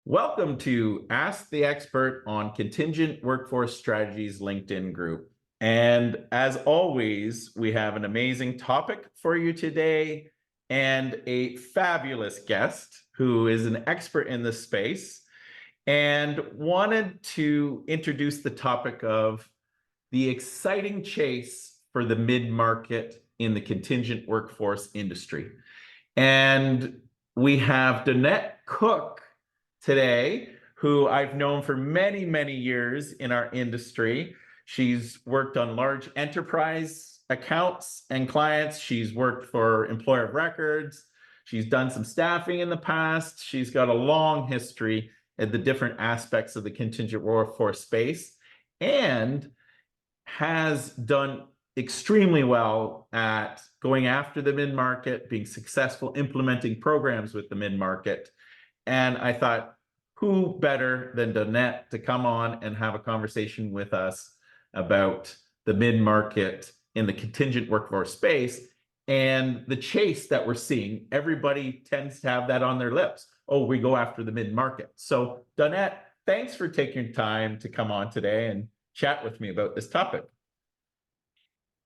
Welcome to Ask the Expert on Contingent Workforce Strategies LinkedIn group. And as always, we have an amazing topic for you today and a fabulous guest who is an expert in this space and wanted to introduce the topic of the exciting chase for the mid-market in the contingent workforce industry. And we have Dawnette Cooke today, who I've known for many, many years in our industry. She's worked on large enterprise accounts and clients. She's worked for employer of records. She's done some staffing in the past. She's got a long history at the different aspects of the contingent workforce space and has done extremely well at going after the mid-market, being successful implementing programs with the mid-market. And I thought, who better than Dawnette to come on and have a conversation with us about the mid-market in the contingent workforce space and the chase that we're seeing. Everybody tends to have that on their lips. Oh, we go after the mid-market. So Dawnette, thanks for taking time to come on today and chat with me about this topic.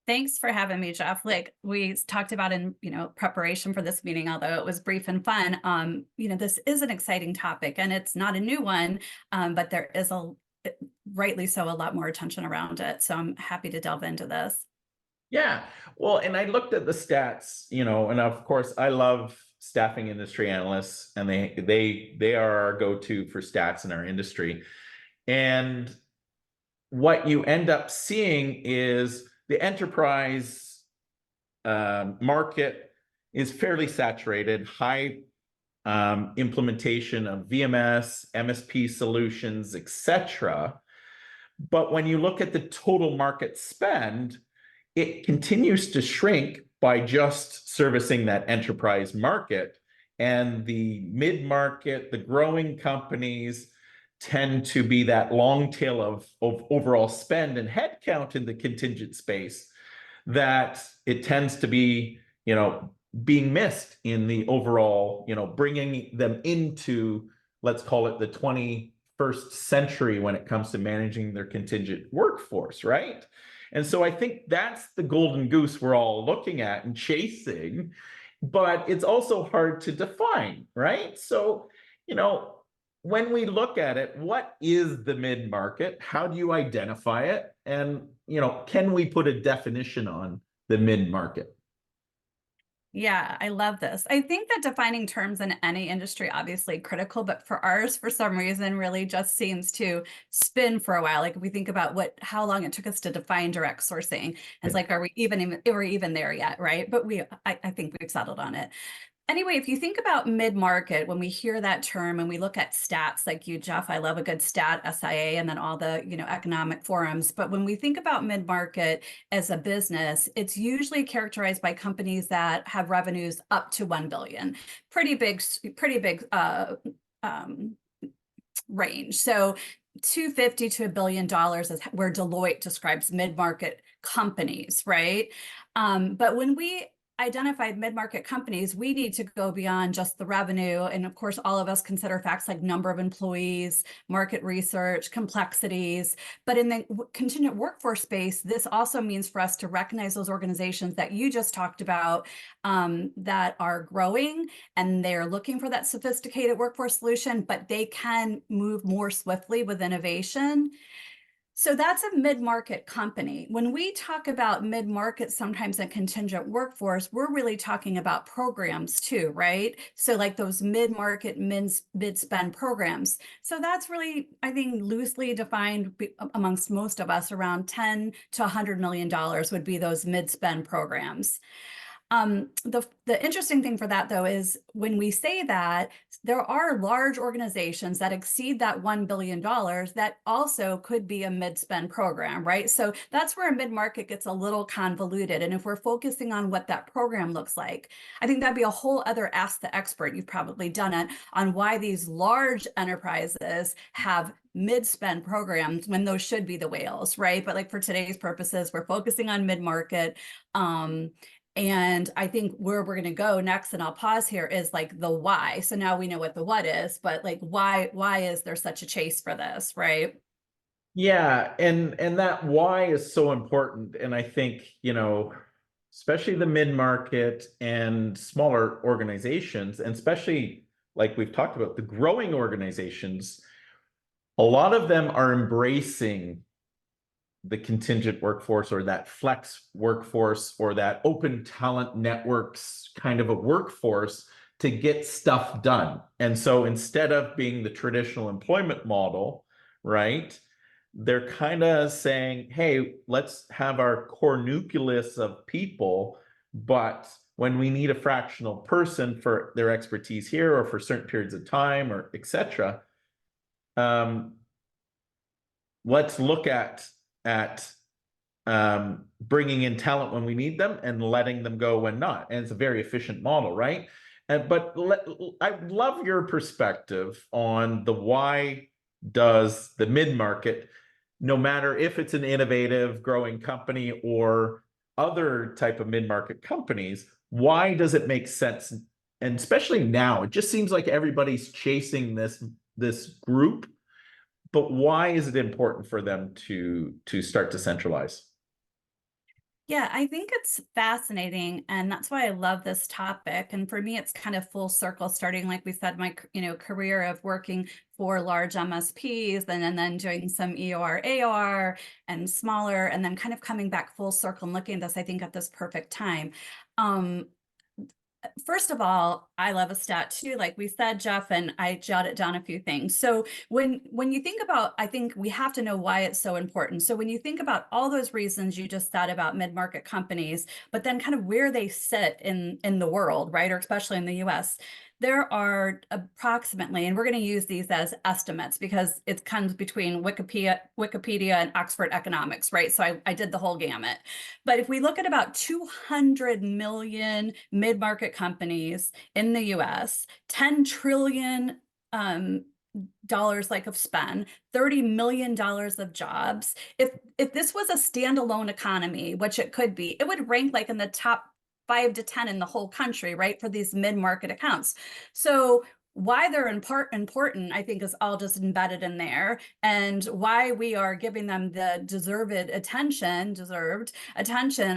Thanks for having me, Jeff. Like we talked about in, preparation for this meeting, although it was brief and fun, this is an exciting topic and it's not a new one, but there is rightly so, a lot more attention around it. So I'm happy to delve into this. Yeah, well, and I looked at the stats, and of course I love staffing industry analysts, and they are our go-to for stats in our industry. And what you end up seeing is the enterprise market is fairly saturated, high implementation of VMS, MSP solutions, etc. But when you look at the total market spend, it continues to shrink by just servicing that enterprise market. And the mid-market, the growing companies tend to be that long tail of overall spend and headcount in the contingent space that it tends to be, being missed in the overall, bringing them into, let's call it the 21st century when it comes to managing their contingent workforce, right? And so I think that's the golden goose we're all looking at and chasing, but it's also hard to define, right? So, when we look at it, what is the mid-market? How do you identify it? And, can we put a definition on the mid-market? Yeah, I love this. I think that defining terms in any industry obviously critical, but for ours, for some reason, really just seems to spin for a while. Like if we think about how long it took us to define direct sourcing, it's like, are we even there yet, right? But I think we've settled on it. Anyway, if you think about mid-market, when we hear that term and we look at stats like you, Jeff, I love a good stat, SIA, and then all the, economic forums. But when we think about mid-market as a business, it's usually characterized by companies that have revenues up to 1 billion. Pretty big range. So 250 to $1 billion is where Deloitte describes mid-market companies, right? But when we identified mid-market companies, we need to go beyond just the revenue. And of course, all of us consider facts like number of employees, market research, complexities. But in the contingent workforce space, this also means for us to recognize those organizations that you just talked about that are growing and they're looking for that sophisticated workforce solution, but they can move more swiftly with innovation. So that's a mid-market company. When we talk about mid-market, sometimes in contingent workforce, we're really talking about programs too, right? So like those mid-market, mid-spend programs. So that's really, I think, loosely defined amongst most of us, around $10 to $100 million would be those mid-spend programs. The interesting thing for that, though, is when we say that, there are large organizations that exceed that $1 billion that also could be a mid-spend program, right? So that's where a mid-market gets a little convoluted. And if we're focusing on what that program looks like, I think that'd be a whole other Ask the Expert. You've probably done it on why these large enterprises have mid-spend programs when those should be the whales, right? But like for today's purposes, we're focusing on mid-market. And I think where we're going to go next, and I'll pause here, is like the why. So now we know what the what is, but like why is there such a chase for this, right? Yeah, and that why is so important. And I think, especially the mid-market and smaller organizations, and especially like we've talked about, the growing organizations, a lot of them are embracing the contingent workforce or that flex workforce or that open talent networks kind of a workforce to get stuff done. And so instead of being the traditional employment model, right, they're kind of saying, hey, let's have our core nucleus of people, but when we need a fractional person for their expertise here or for certain periods of time or etc., let's look at bringing in talent when we need them and letting them go when not. And it's a very efficient model, right? But I love your perspective on the why does the mid-market, no matter if it's an innovative growing company or other type of mid-market companies, why does it make sense? And especially now, it just seems like everybody's chasing this group, but why is it important for them to start to centralize? Yeah, I think it's fascinating, and that's why I love this topic. And for me, it's kind of full circle, starting, like we said, my career of working for large MSPs, and then doing some EOR, AOR, and smaller, and then kind of coming back full circle and looking at this, I think, at this perfect time. First of all, I love a stat too, like we said, Jeff, and I jotted down a few things. So when you think about, I think we have to know why it's so important. So when you think about all those reasons you just said about mid-market companies, but then kind of where they sit in the world, right, or especially in the US, there are approximately, and we're going to use these as estimates because it comes between Wikipedia and Oxford Economics, right? So I did the whole gamut. But if we look at about 200 million mid-market companies in the US, 10 trillion dollars like of spend, $30 million of jobs. If this was a standalone economy, which it could be, it would rank like in the top 5 to 10 in the whole country, right, for these mid-market accounts. So why they're important, I think, is all just embedded in there, and why we are giving them the deserved attention,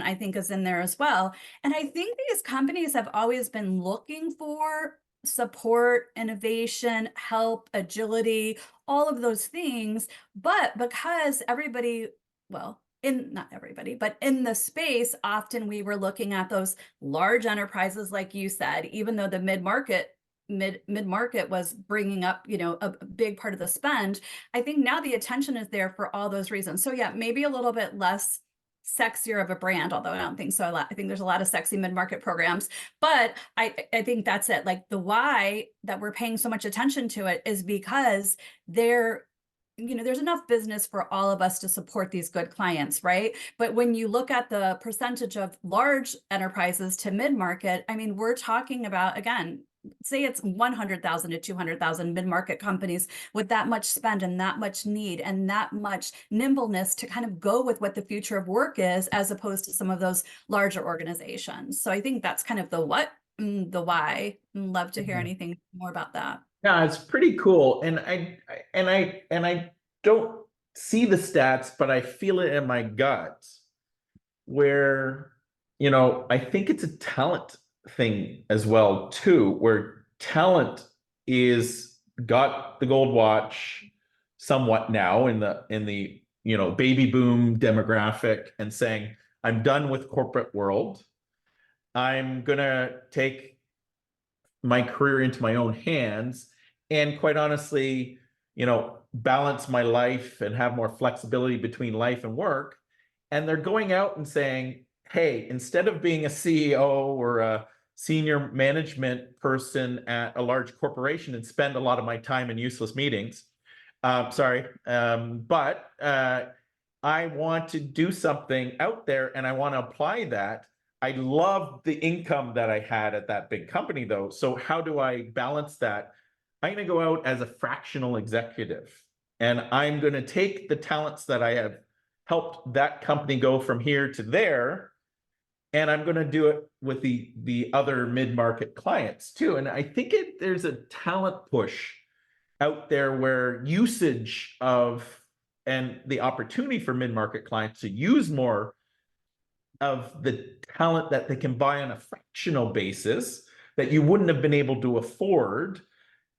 I think, is in there as well. And I think these companies have always been looking for support, innovation, help, agility, all of those things. But because everybody, well, not everybody, but in the space, often we were looking at those large enterprises, like you said, even though the mid-market was bringing up, a big part of the spend. I think now the attention is there for all those reasons. So yeah, maybe a little bit less sexier of a brand, although I don't think so. I think there's a lot of sexy mid-market programs, but I think that's it. Like the why that we're paying so much attention to it is because there's enough business for all of us to support these good clients, right? But when you look at the percentage of large enterprises to mid-market, I mean, we're talking about, again, say it's 100,000 to 200,000 mid-market companies with that much spend and that much need and that much nimbleness to kind of go with what the future of work is, as opposed to some of those larger organizations. So I think that's kind of the what, the why. I'd love to hear anything more about that. Yeah, it's pretty cool. And I don't see the stats, but I feel it in my gut where, I think it's a talent thing as well too, where talent is got the gold watch somewhat now in the baby boom demographic and saying, I'm done with corporate world. I'm gonna take my career into my own hands and quite honestly, balance my life and have more flexibility between life and work. And they're going out and saying, hey, instead of being a CEO or a senior management person at a large corporation and spend a lot of my time in useless meetings, but I want to do something out there and I want to apply that. I love the income that I had at that big company though. So how do I balance that? I'm going to go out as a fractional executive and I'm going to take the talents that I have helped that company go from here to there and I'm going to do it with the other mid-market clients too. And I think there's a talent push out there where usage of and the opportunity for mid-market clients to use more of the talent that they can buy on a fractional basis that you wouldn't have been able to afford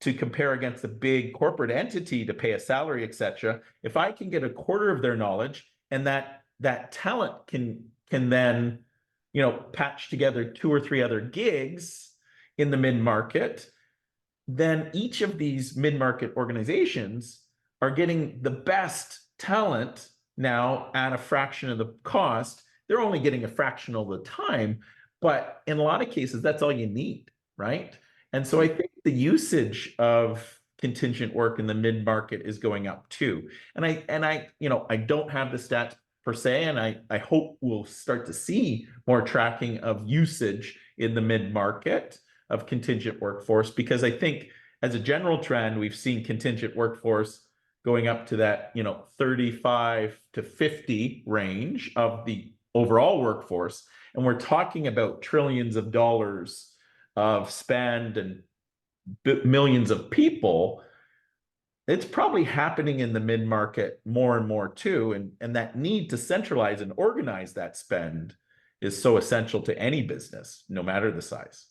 to compare against a big corporate entity to pay a salary, etc. If I can get a quarter of their knowledge, and that talent can then, patch together 2 or 3 other gigs in the mid-market, then each of these mid-market organizations are getting the best talent now at a fraction of the cost. They're only getting a fraction of the time, but in a lot of cases, that's all you need, right? And so I think the usage of contingent work in the mid-market is going up too. And I don't have the stats per se, and I hope we'll start to see more tracking of usage in the mid-market of contingent workforce, because I think as a general trend, we've seen contingent workforce going up to that, 35 to 50 range of the overall workforce. And we're talking about trillions of dollars of spend and millions of people. It's probably happening in the mid-market more and more too. And that need to centralize and organize that spend is so essential to any business, no matter the size.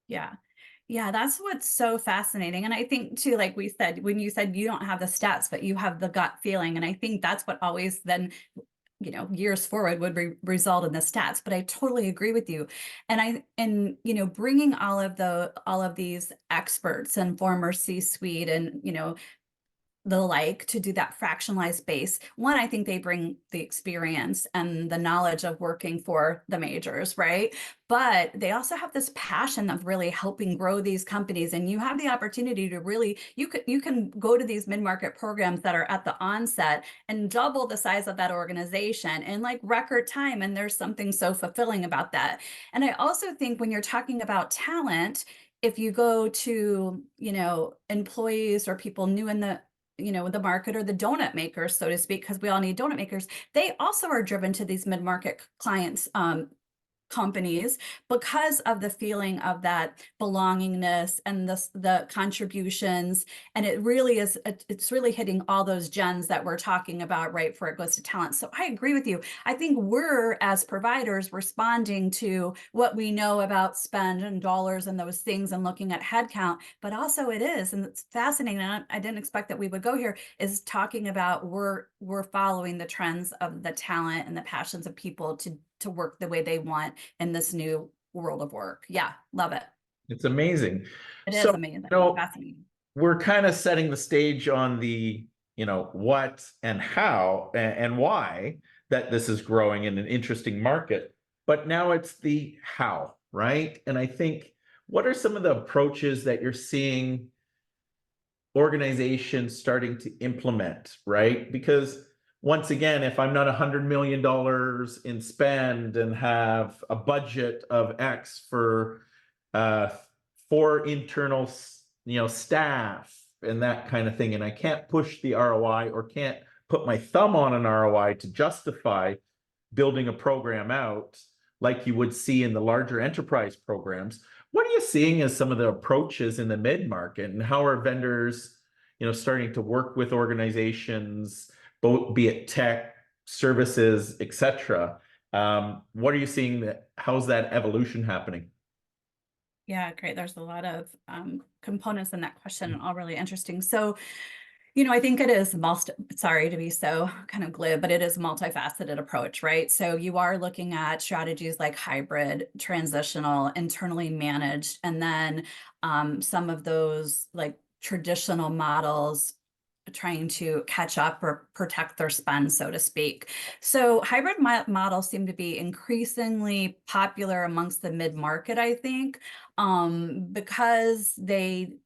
Yeah. Yeah, that's what's so fascinating. And I think too, like we said, when you said you don't have the stats, but you have the gut feeling. And I think that's what always then, years forward would result in the stats. But I totally agree with you. And bringing all of these experts and former C-suite and, the like to do that fractionalized base. One, I think they bring the experience and the knowledge of working for the majors, right? But they also have this passion of really helping grow these companies. And you have the opportunity to really, you can go to these mid-market programs that are at the onset and double the size of that organization in like record time. And there's something so fulfilling about that. And I also think when you're talking about talent, if you go to, employees or people new in the market, or the donut makers, so to speak, because we all need donut makers, they also are driven to these mid-market clients, companies, because of the feeling of that belongingness and the contributions. And it really is, it's really hitting all those gems that we're talking about, right, before it goes to talent. So I agree with you. I think we're, as providers, responding to what we know about spend and dollars and those things and looking at headcount, but also it is, and it's fascinating, and I didn't expect that we would go here, is talking about we're following the trends of the talent and the passions of people to work the way they want in this new world of work. Yeah, love it. It's amazing. It So, is amazing. Fascinating. we're kind of setting the stage on the, what and how and why that this is growing in an interesting market. But now it's the how, right? And I think, what are some of the approaches that you're seeing organizations starting to implement, right? Because once again, if I'm not $100 million in spend and have a budget of X for 4 internal, staff and that kind of thing, and I can't push the ROI or can't put my thumb on an ROI to justify building a program out like you would see in the larger enterprise programs, what are you seeing as some of the approaches in the mid-market, and how are vendors, starting to work with organizations, both be it tech, services, etc.? What are you seeing how's that evolution happening? Yeah, great. There's a lot of components in that question, and all really interesting. So, I think it is sorry to be so kind of glib, but it is a multifaceted approach, right? So you are looking at strategies like hybrid, transitional, internally managed, and then some of those like traditional models trying to catch up or protect their spend, so to speak. So hybrid models seem to be increasingly popular amongst the mid-market, I think, because they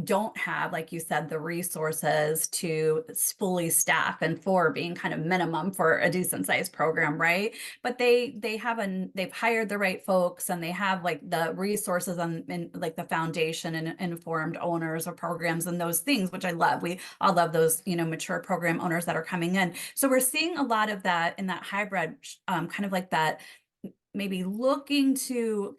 don't have, like you said, the resources to fully staff, and 4 being kind of minimum for a decent sized program, right? But they've hired the right folks, and they have like the resources and like the foundation and informed owners of programs and those things, which I love. We all love those, mature program owners that are coming in. So we're seeing a lot of that in that hybrid, kind of like that maybe looking to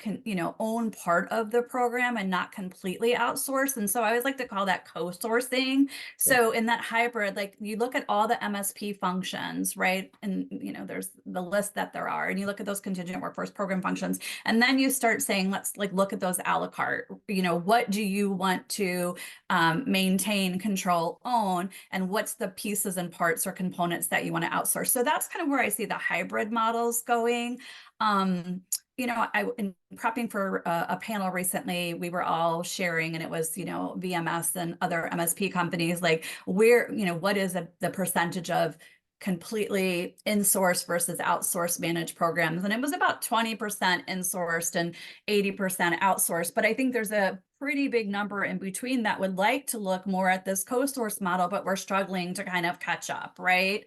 own part of the program and not completely outsource. And so I always like to call that co-sourcing. Yeah. So in that hybrid, like you look at all the MSP functions, right? And there's the list that there are, and you look at those contingent workforce program functions, and then you start saying, let's like look at those a la carte. What do you want to maintain, control, own, and what's the pieces and parts or components that you want to outsource? So that's kind of where I see the hybrid models going. In prepping for a panel recently, we were all sharing, and it was, VMS and other MSP companies, like what is the percentage of completely insourced versus outsourced managed programs? And it was about 20% insourced and 80% outsourced. But I think there's a pretty big number in between that would like to look more at this co-source model, but we're struggling to kind of catch up, right?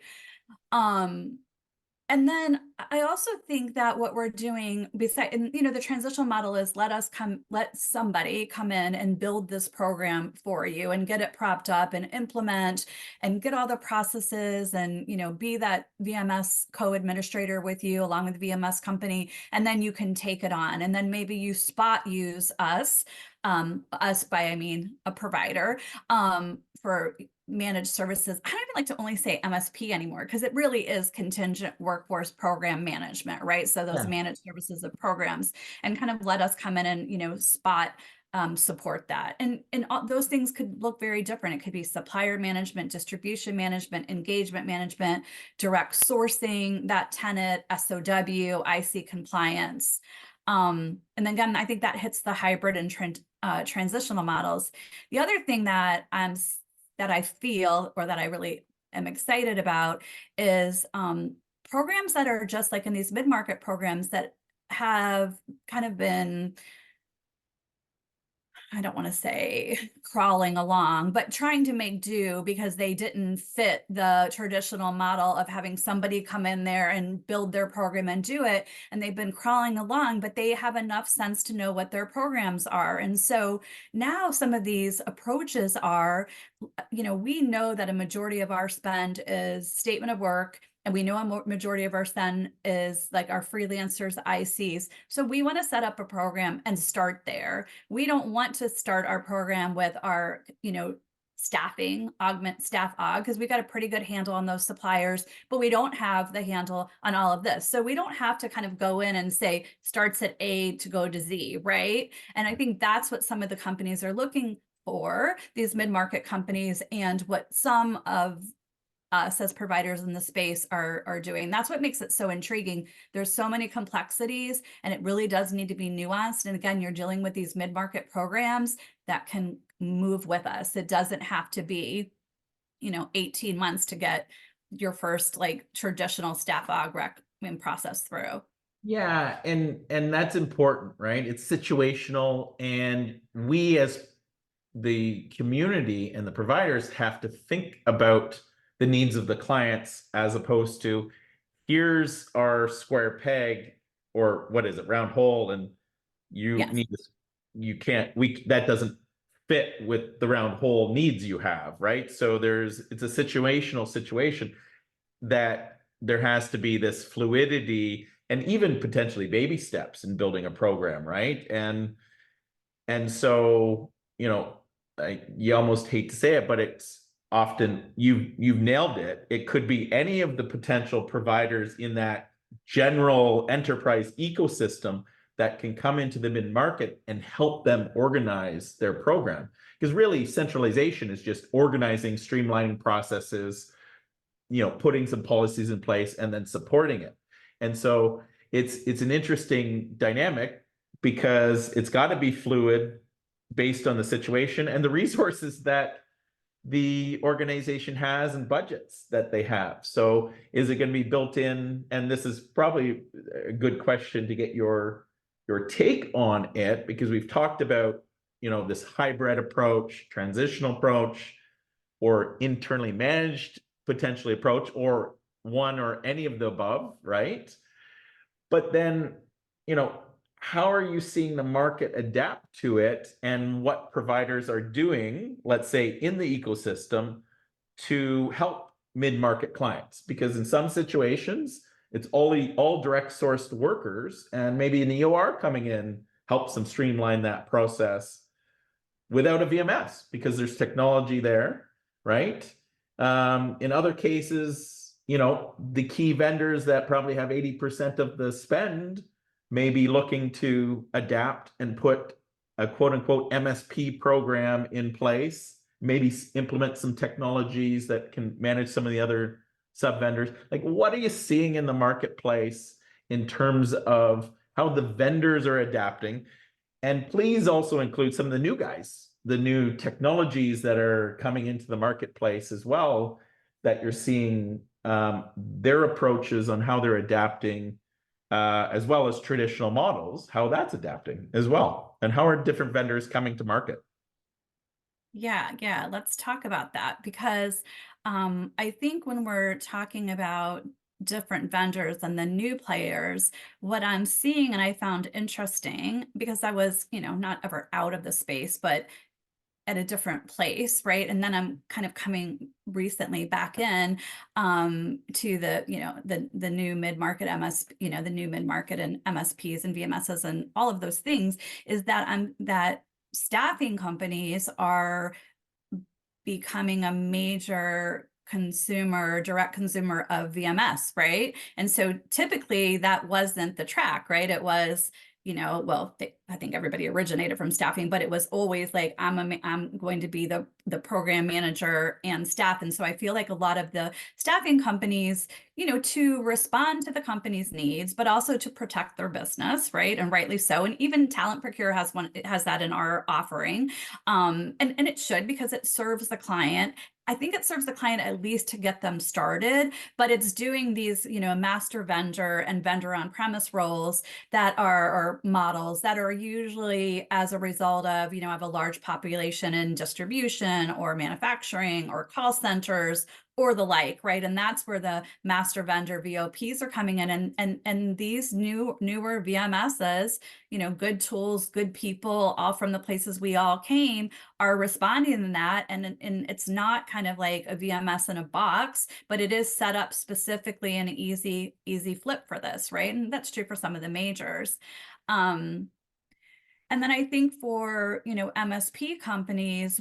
And then I also think that what we're doing the transitional model is let somebody come in and build this program for you and get it propped up and implement and get all the processes and, be that VMS co-administrator with you along with the VMS company. And then you can take it on. And then maybe you spot use us by, I mean, a provider, for managed services. I don't even like to only say MSP anymore, because it really is contingent workforce program management, right? So those managed services of programs, and kind of let us come in and, spot support that. And all those things could look very different. It could be supplier management, distribution management, engagement management, direct sourcing, that tenant, SOW, IC compliance. And then again, I think that hits the hybrid and transitional models. The other thing that I feel, or that I really am excited about, is programs that are just like in these mid-market programs that have kind of been, I don't want to say crawling along, but trying to make do because they didn't fit the traditional model of having somebody come in there and build their program and do it. And they've been crawling along, but they have enough sense to know what their programs are. And so now some of these approaches are, we know that a majority of our spend is statement of work, and we know a majority of our spend is like our freelancers, ICs. So we want to set up a program and start there. We don't want to start our program with our, staffing, augment staff aug, because we got a pretty good handle on those suppliers, but we don't have the handle on all of this. So we don't have to kind of go in and say starts at A to go to Z, right? And I think that's what some of the companies are looking for, these mid-market companies, and what some of us as providers in the space are doing. That's what makes it so intriguing. There's so many complexities, and it really does need to be nuanced. And again, you're dealing with these mid-market programs that can move with us. It doesn't have to be, 18 months to get your first like traditional staff aug rec process through. Yeah, and that's important, right? It's situational, and we as the community and the providers have to think about the needs of the clients, as opposed to here's our square peg, or what is it, round hole, and you Yes. need this, that doesn't fit with the round hole needs you have, right? So it's a situational situation that there has to be this fluidity and even potentially baby steps in building a program, right? And so, you almost hate to say it, but it's often you've nailed it. It could be any of the potential providers in that general enterprise ecosystem that can come into the mid-market and help them organize their program. Because really, centralization is just organizing, streamlining processes, putting some policies in place and then supporting it. And so it's an interesting dynamic, because it's got to be fluid based on the situation and the resources that the organization has and budgets that they have. So is it going to be built in? And this is probably a good question to get your take on it, because we've talked about, this hybrid approach, transitional approach, or internally managed potentially approach, or one or any of the above, right? But then, how are you seeing the market adapt to it, and what providers are doing, let's say, in the ecosystem to help mid-market clients? Because in some situations, it's all direct sourced workers, and maybe an EOR coming in helps them streamline that process without a VMS because there's technology there, right? In other cases, the key vendors that probably have 80% of the spend may be looking to adapt and put a quote unquote MSP program in place, maybe implement some technologies that can manage some of the other sub vendors. Like, what are you seeing in the marketplace in terms of how the vendors are adapting? And please also include some of the new guys, the new technologies that are coming into the marketplace as well, that you're seeing their approaches on how they're adapting, as well as traditional models, how that's adapting as well. And how are different vendors coming to market? Yeah, let's talk about that because I think when we're talking about different vendors and the new players, what I'm seeing and I found interesting because I was, not ever out of the space, but at a different place, right? And then I'm kind of coming recently back in to the new mid-market the new mid-market and MSPs and VMSs and all of those things, is that staffing companies are becoming a major direct consumer of VMS, right? And so typically that wasn't the track, right? It was, I think everybody originated from staffing, but it was always like, I'm going to be the program manager and staff. And so I feel like a lot of the staffing companies, to respond to the company's needs, but also to protect their business, right? And rightly so. And even Talent Procure has that in our offering. And it should, because it serves the client. I think it serves the client at least to get them started, but it's doing these, master vendor and vendor on-premise roles that are, or models that are usually as a result of, have a large population in distribution or manufacturing or call centers or the like, right? And that's where the master vendor VOPs are coming in, and these newer VMSs, good tools, good people, all from the places we all came, are responding to that. And it's not kind of like a VMS in a box, but it is set up specifically in an easy flip for this, right? And that's true for some of the majors. And then I think for, MSP companies,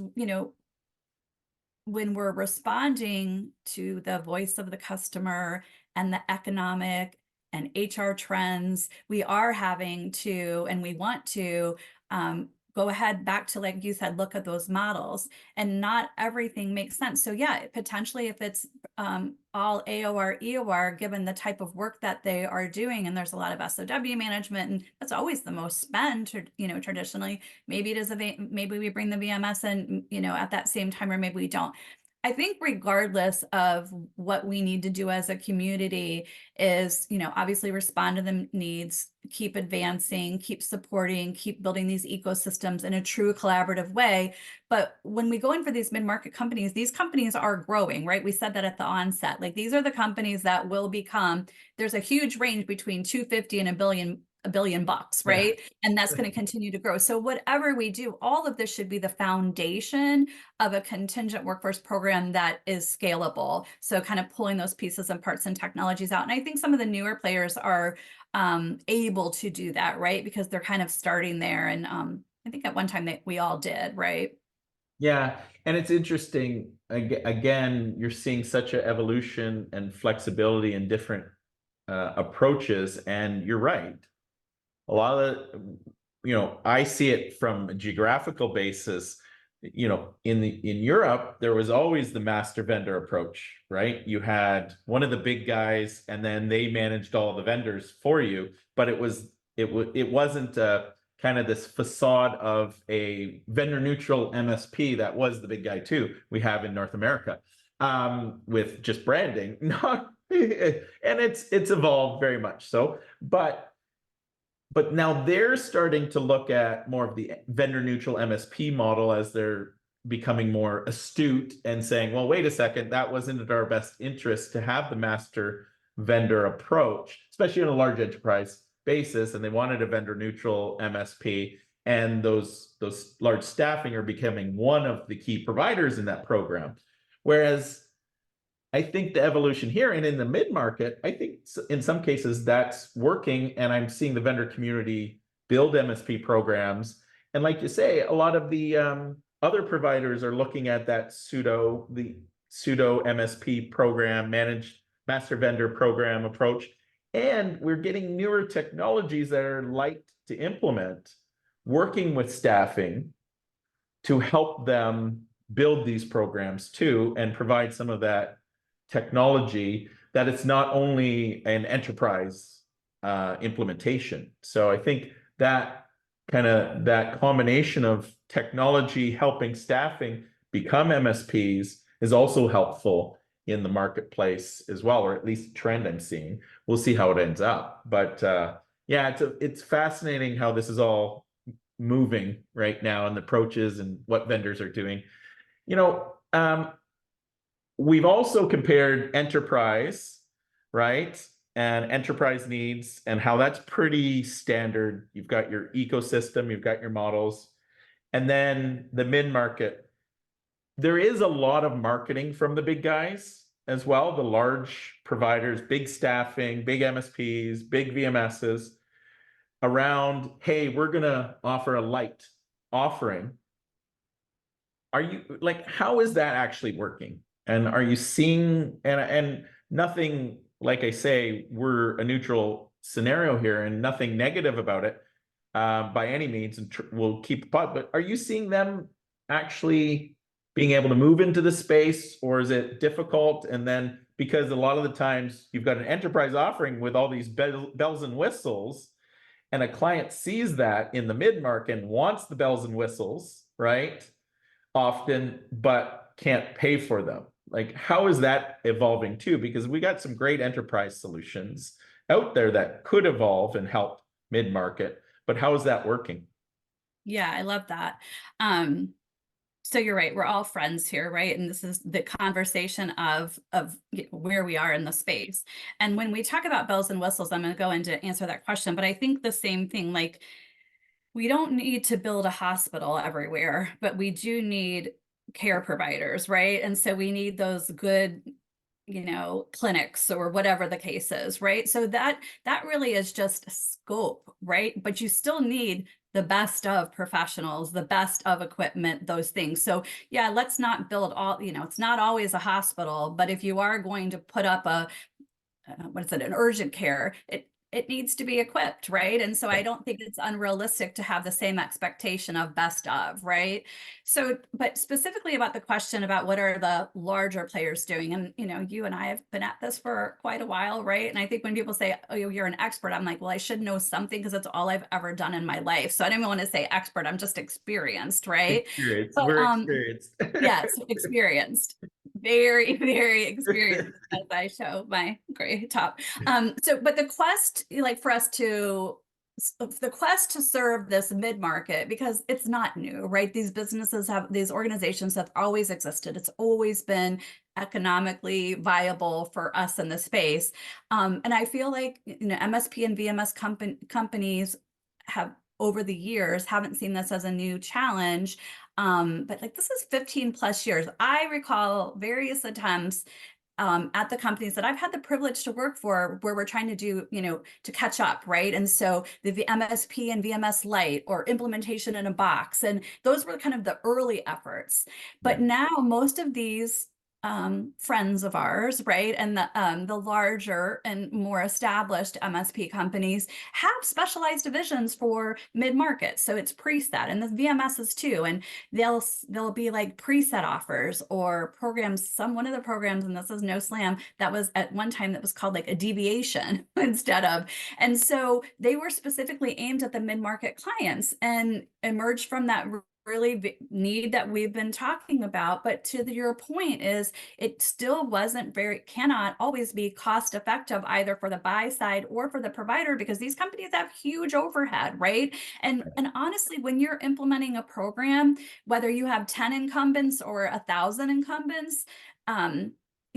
when we're responding to the voice of the customer and the economic and HR trends, we are having to, and we want to, go ahead back to, like you said, look at those models, and not everything makes sense. So yeah, potentially if it's all AOR, EOR, given the type of work that they are doing, and there's a lot of SOW management, and that's always the most spend, traditionally, maybe it is maybe we bring the VMS in, at that same time, or maybe we don't. I think regardless of what we need to do as a community is, obviously respond to the needs, keep advancing, keep supporting, keep building these ecosystems in a true collaborative way. But when we go in for these mid-market companies, these companies are growing, right? We said that at the onset. Like, these are the companies that will become, there's a huge range between 250 and $1 billion, right? Yeah. And that's going to continue to grow. So whatever we do, all of this should be the foundation of a contingent workforce program that is scalable. So kind of pulling those pieces and parts and technologies out. And I think some of the newer players are able to do that, right? Because they're kind of starting there. And I think at one time we all did, right? Yeah. And it's interesting. Again, you're seeing such an evolution and flexibility in different approaches. And you're right. A lot of, I see it from a geographical basis. In Europe, there was always the master vendor approach, right? You had one of the big guys, and then they managed all the vendors for you. But it wasn't kind of this facade of a vendor neutral MSP that was the big guy too. We have in North America with just branding, not, and it's evolved very much so, but now they're starting to look at more of the vendor neutral MSP model as they're becoming more astute and saying, well, wait a second, that wasn't in our best interest to have the master vendor approach, especially on a large enterprise basis. And they wanted a vendor neutral MSP. And those large staffing are becoming one of the key providers in that program. Whereas I think the evolution here and in the mid-market, I think in some cases that's working, and I'm seeing the vendor community build MSP programs. And like you say, a lot of the other providers are looking at that pseudo MSP program, managed master vendor program approach. And we're getting newer technologies that are light to implement, working with staffing to help them build these programs too, and provide some of that technology, that it's not only an enterprise implementation. So I think that that combination of technology helping staffing become MSPs is also helpful in the marketplace as well, or at least trend I'm seeing. We'll see how it ends up. But yeah, it's fascinating how this is all moving right now, and the approaches and what vendors are doing. You know, we've also compared enterprise, right? And enterprise needs, and how that's pretty standard. You've got your ecosystem, you've got your models, and then the mid-market. There is a lot of marketing from the big guys as well, the large providers, big staffing, big MSPs, big VMSs, around, hey, we're gonna offer a light offering. Are you like, how is that actually working? And are you seeing, and nothing, like I say, we're a neutral scenario here and nothing negative about it by any means, and we'll keep up. But are you seeing them actually being able to move into the space, or is it difficult? And then, because a lot of the times you've got an enterprise offering with all these bells and whistles, and a client sees that in the mid-market and wants the bells and whistles, right? Often, but can't pay for them. Like, how is that evolving too? Because we got some great enterprise solutions out there that could evolve and help mid-market, but how is that working? Yeah, I love that. So you're right, we're all friends here, right? And this is the conversation of where we are in the space. And when we talk about bells and whistles, I'm going to go in to answer that question, but I think the same thing, like, we don't need to build a hospital everywhere, but we do need care providers, right? And so we need those good, clinics or whatever the case is, right? So that really is just scope, right? But you still need the best of professionals, the best of equipment, those things. So yeah, let's not build all, it's not always a hospital, but if you are going to put up an urgent care, it needs to be equipped, right? And so I don't think it's unrealistic to have the same expectation of best of, right? So, but specifically about the question about what are the larger players doing, and you and I have been at this for quite a while, right? And I think when people say, oh, you're an expert, I'm like, well, I should know something because that's all I've ever done in my life. So I don't even want to say expert, I'm just experienced, right? Experience. But We're experienced. yes, experienced. Very, very experienced, as I show my gray top. So, but the quest, like for us to, the quest to serve this mid-market, because it's not new, right? These organizations have always existed. It's always been economically viable for us in the space. And I feel like, MSP and VMS companies have, over the years, haven't seen this as a new challenge. But like, this is 15 plus years. I recall various attempts at the companies that I've had the privilege to work for, where we're trying to do, to catch up, right? And so the MSP and VMS Lite, or implementation in a box, and those were kind of the early efforts. But now most of these friends of ours, right, and the larger and more established MSP companies have specialized divisions for mid-market. So it's preset, and the VMSs too, and they'll be like preset offers or programs. One of the programs, and this is no slam, that was at one time that was called like a deviation instead of, and so they were specifically aimed at the mid-market clients and emerged from that really need that we've been talking about. But to your point is, it still cannot always be cost effective either for the buy side or for the provider, because these companies have huge overhead, right? And honestly, when you're implementing a program, whether you have 10 incumbents or 1,000 incumbents,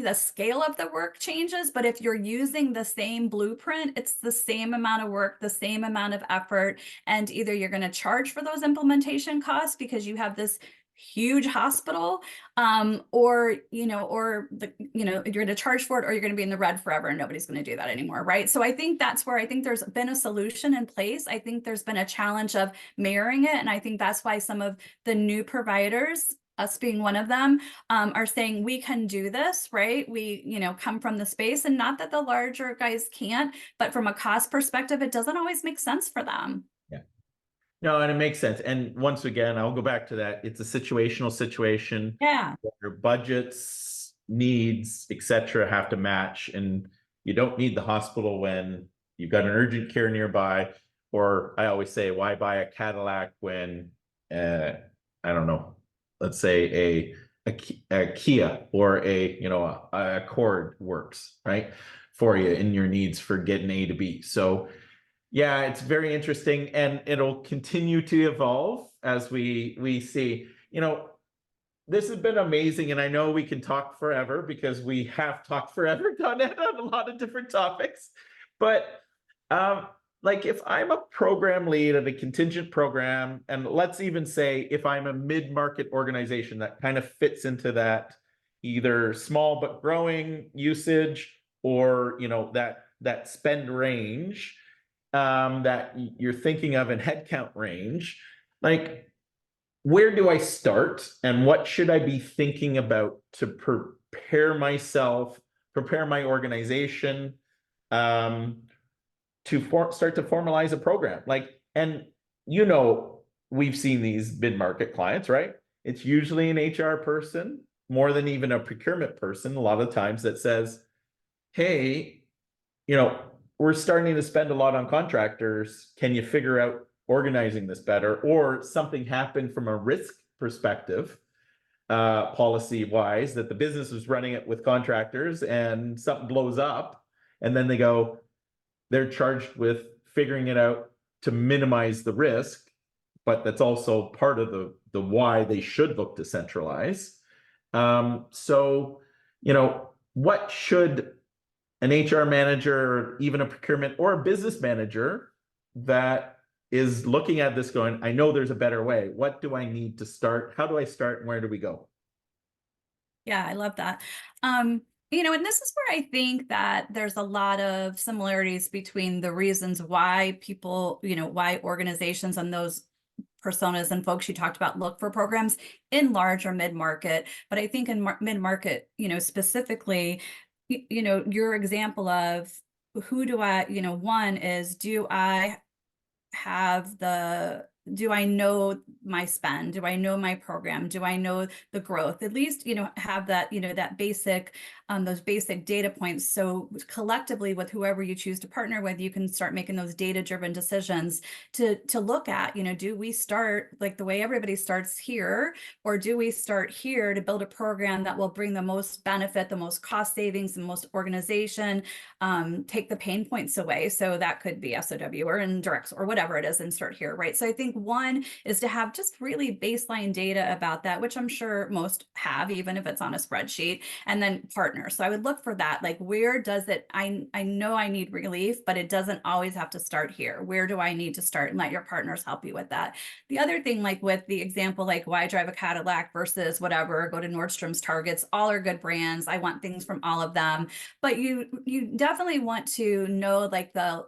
the scale of the work changes, but if you're using the same blueprint, it's the same amount of work, the same amount of effort, and either you're going to charge for those implementation costs because you have this huge hospital, or, or you're going to charge for it, or you're going to be in the red forever and nobody's going to do that anymore. Right. So I think that's where I think there's been a solution in place. I think there's been a challenge of marrying it. And I think that's why some of the new providers, us being one of them, are saying we can do this, right? We, come from the space, and not that the larger guys can't, but from a cost perspective, it doesn't always make sense for them. Yeah. No, and it makes sense. And once again, I'll go back to that. It's a situational situation. Yeah. Your budgets, needs, etc., have to match. And you don't need the hospital when you've got an urgent care nearby. Or I always say, why buy a Cadillac when, I don't know, let's say a Kia or a Accord works, right, for you in your needs for getting A to B. So yeah, it's very interesting, and it'll continue to evolve as we see. This has been amazing, and I know we can talk forever because we have talked forever, Dawnette, on a lot of different topics. But like if I'm a program lead at a contingent program, and let's even say if I'm a mid-market organization that kind of fits into that either small but growing usage, or that spend range that you're thinking of in headcount range, like where do I start and what should I be thinking about to prepare myself, prepare my organization to start to formalize a program? And we've seen these mid-market clients, right? It's usually an HR person more than even a procurement person a lot of times that says, hey, we're starting to spend a lot on contractors. Can you figure out organizing this better? Or something happened from a risk perspective, policy wise, that the business is running it with contractors and something blows up. And then they're charged with figuring it out to minimize the risk. But that's also part of the why they should look to centralize. So, what should an HR manager, or even a procurement or a business manager that is looking at this going, I know there's a better way. What do I need to start? How do I start? And where do we go? Yeah, I love that. And this is where I think that there's a lot of similarities between the reasons why people, why organizations and those personas and folks you talked about look for programs in large or mid-market. But I think in mid-market, specifically, your example of who do I, one is, do I know my spend? Do I know my program? Do I know the growth? At least, have that, that basic, those basic data points. So collectively with whoever you choose to partner with, you can start making those data-driven decisions to look at, do we start like the way everybody starts here, or do we start here to build a program that will bring the most benefit, the most cost savings, the most organization, take the pain points away. So that could be SOW or indirects or whatever it is, and start here, right? So I think one is to have just really baseline data about that, which I'm sure most have, even if it's on a spreadsheet, and then partner. So I would look for that, like, where does it, I know I need relief, but it doesn't always have to start here. Where do I need to start? And let your partners help you with that. The other thing, like with the example, like why drive a Cadillac versus whatever, go to Nordstrom's, Targets, all are good brands. I want things from all of them, but you definitely want to know like the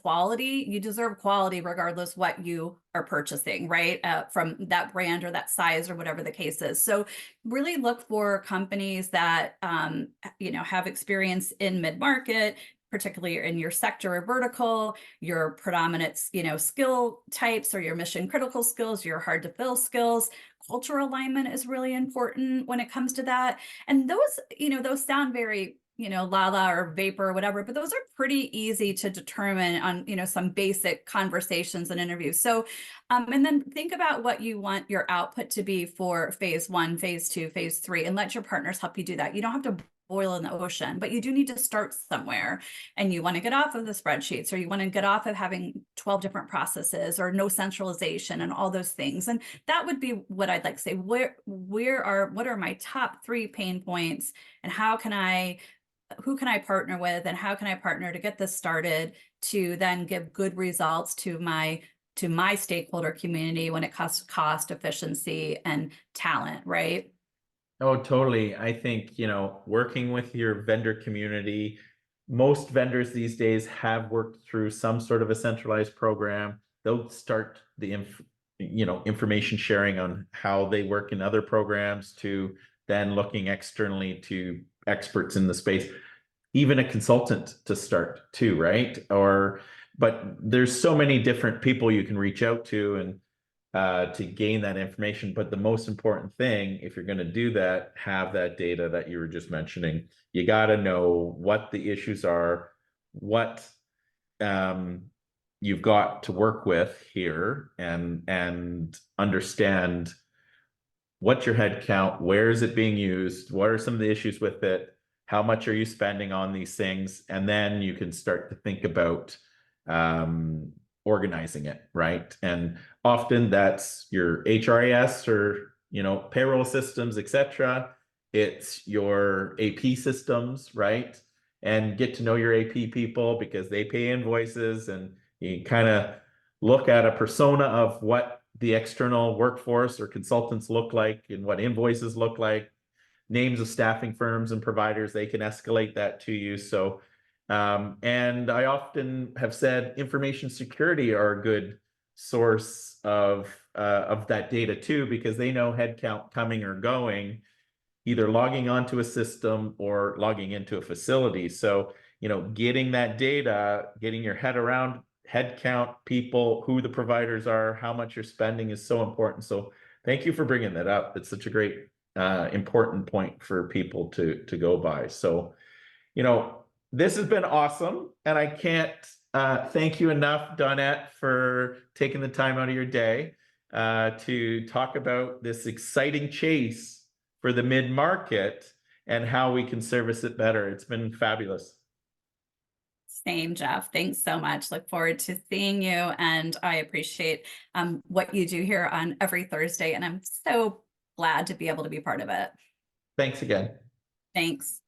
quality. You deserve quality regardless what you are purchasing, right? From that brand or that size or whatever the case is. So really look for companies that, have experience in mid-market, particularly in your sector or vertical, your predominant, skill types, or your mission critical skills, your hard to fill skills. Cultural alignment is really important when it comes to that. And those sound very, la or vapor or whatever, but those are pretty easy to determine on, some basic conversations and interviews. So, and then think about what you want your output to be for phase 1, phase 2, phase 3, and let your partners help you do that. You don't have to boil in the ocean, but you do need to start somewhere. And you want to get off of the spreadsheets, or you want to get off of having 12 different processes or no centralization and all those things. And that would be what I'd like to say. What are my top 3 pain points, and who can I partner with, and how can I partner to get this started to then give good results to my to my stakeholder community when it comes to cost, efficiency, and talent, right? Oh, totally. I think, working with your vendor community, most vendors these days have worked through some sort of a centralized program. They'll start the information sharing on how they work in other programs to then looking externally to experts in the space, even a consultant to start too, right? But there's so many different people you can reach out to and to gain that information. But the most important thing, if you're going to do that, have that data that you were just mentioning. You got to know what the issues are, what you've got to work with here, and understand what's your head count, where is it being used, what are some of the issues with it, how much are you spending on these things, and then you can start to think about organizing it, right? And often that's your HRIS or payroll systems, etc. It's your AP systems, right? And get to know your AP people because they pay invoices, and you kind of look at a persona of what the external workforce or consultants look like and what invoices look like, names of staffing firms and providers. They can escalate that to you. So and I often have said information security are a good source of that data too, because they know headcount coming or going, either logging onto a system or logging into a facility. So, getting that data, getting your head around headcount, people, who the providers are, how much you're spending is so important. So thank you for bringing that up. It's such a great, important point for people to go by. So, this has been awesome. And I can't thank you enough, Dawnette, for taking the time out of your day to talk about this exciting chase for the mid-market and how we can service it better. It's been fabulous. Same, Jeff. Thanks so much. Look forward to seeing you. And I appreciate what you do here on every Thursday. And I'm so glad to be able to be part of it. Thanks again. Thanks.